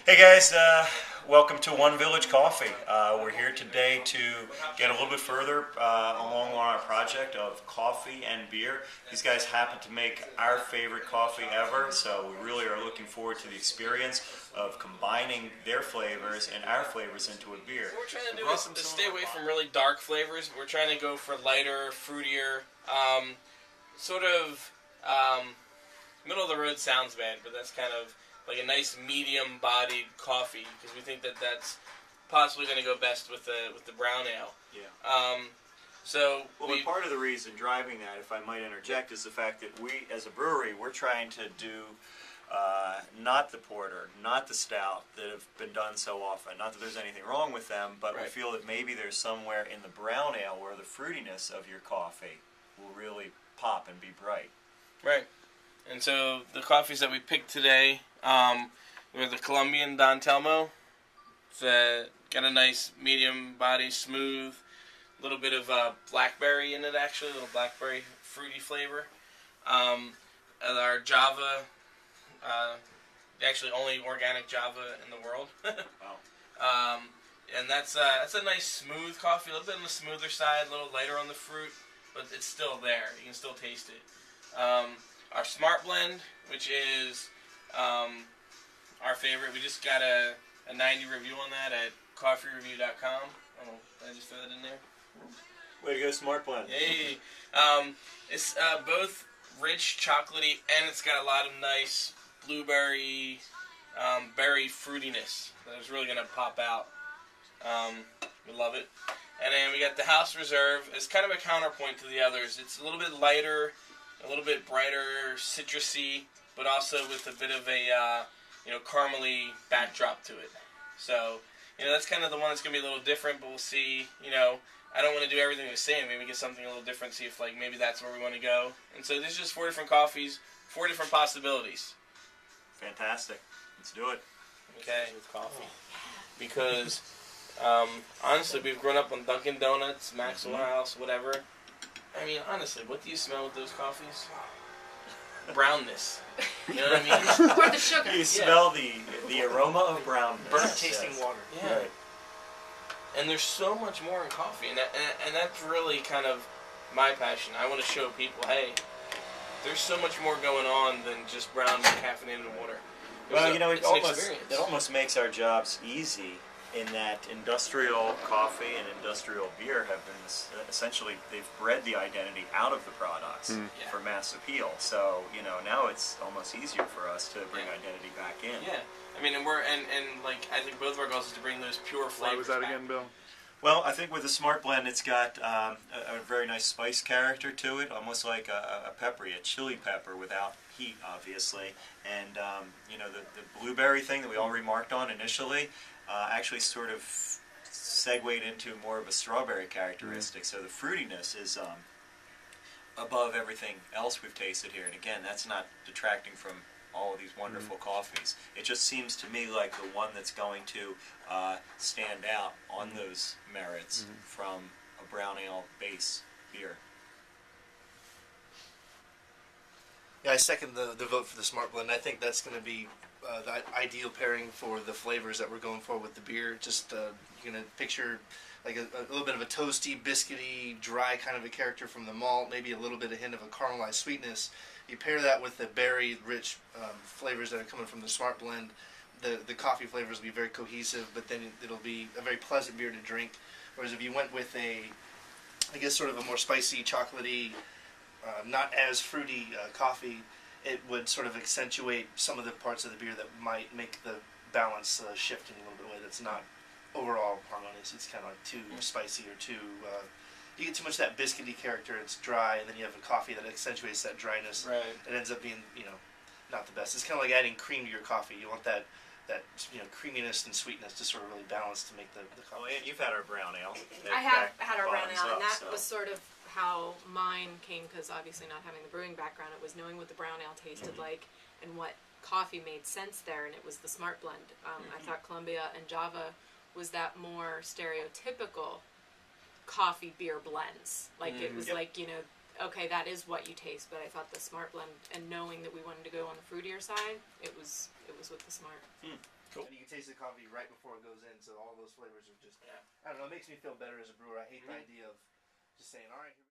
Hey guys, welcome to One Village Coffee. We're here today to get a little bit further along on our project of coffee and beer. These guys happen to make our favorite coffee ever, so we really are looking forward to the experience of combining their flavors and our flavors into a beer. What we're trying to do is to stay away from really dark flavors. We're trying to go for lighter, fruitier, sort of middle of the road sounds bad, but that's kind of like a nice medium-bodied coffee, because we think that that's possibly going to go best with the brown ale. Yeah. But part of the reason driving that, if I might interject, is the fact that we, as a brewery, we're trying to do not the porter, not the stout that have been done so often. Not that there's anything wrong with them, but we feel that maybe there's somewhere in the brown ale where the fruitiness of your coffee will really pop and be bright. Right. And so the coffees that we picked today were the Colombian Don Telmo. It's got a nice medium body, smooth, a little bit of blackberry in it actually, a little blackberry fruity flavor. Our Java, actually only organic Java in the world. Wow. And that's a nice smooth coffee, a little bit on the smoother side, a little lighter on the fruit, but it's still there. You can still taste it. Our Smart Blend, which is our favorite. We just got a 90 review on that at coffeereview.com. Oh, did I just throw that in there? Way to go, Smart Blend. Yay! It's both rich, chocolatey, and it's got a lot of nice blueberry, berry fruitiness that is really going to pop out. We love it. And then we got the House Reserve. It's kind of a counterpoint to the others. It's a little bit lighter, a little bit brighter, citrusy, but also with a bit of a caramely backdrop to it. So that's kind of the one that's going to be a little different, but we'll see. I don't want to do everything the same. Maybe get something a little different, see if maybe that's where we want to go. And so this is just 4 different coffees, 4 different possibilities. Fantastic. Let's do it. Okay. With coffee. Because honestly, we've grown up on Dunkin' Donuts, Maxwell House, whatever. I mean, honestly, what do you smell with those coffees? Brownness. You know what I mean? Or the sugar. You smell the aroma of brownness. Burnt tasting water. Yeah. Right. And there's so much more in coffee, and that's really kind of my passion. I want to show people, hey, there's so much more going on than just brown caffeinated water. Well, it almost makes our jobs easy in that industrial coffee and industrial beer have been essentially, they've bred the identity out of the products for mass appeal. So, now it's almost easier for us to bring identity back in. Yeah. I mean, I think both of our goals is to bring those pure flavors Why was that back. again, Bill? Well, I think with the Smart Blend, it's got a very nice spice character to it, almost like a peppery, a chili pepper without heat, obviously. And, the blueberry thing that we all remarked on initially actually sort of segued into more of a strawberry characteristic. So the fruitiness is above everything else we've tasted here. And again, that's not detracting from all of these wonderful coffees. It just seems to me like the one that's going to stand out on those merits from a brown ale base beer. Yeah, I second the vote for the Smart Blend. I think that's going to be the ideal pairing for the flavors that we're going for with the beer. Just you're going to picture like a little bit of a toasty, biscuity, dry kind of a character from the malt, maybe a little bit of hint of a caramelized sweetness. You pair that with the berry-rich flavors that are coming from the Smart Blend. The coffee flavors will be very cohesive, but then it'll be a very pleasant beer to drink. Whereas if you went with sort of a more spicy, chocolatey, not as fruity coffee, it would sort of accentuate some of the parts of the beer that might make the balance shift in a little bit way that's not overall harmonious. It's kind of like too spicy or too... you get too much of that biscuity character, it's dry, and then you have a coffee that accentuates that dryness. Right. It ends up being, not the best. It's kind of like adding cream to your coffee. You want that creaminess and sweetness to sort of really balance to make the coffee. Oh, and you've had our brown ale. I have had our brown ale, and that so. was sort of how mine came, because obviously not having the brewing background, it was knowing what the brown ale tasted like and what coffee made sense there, and it was the Smart Blend. I thought Columbia and Java was that more stereotypical coffee beer blends. Like it was like, okay, that is what you taste, but I thought the Smart Blend, and knowing that we wanted to go on the fruitier side, it was with the Smart. Cool. And you can taste the coffee right before it goes in, so all those flavors are just, Yeah. I don't know, it makes me feel better as a brewer. I hate the Mhm. idea of just saying, all right, here we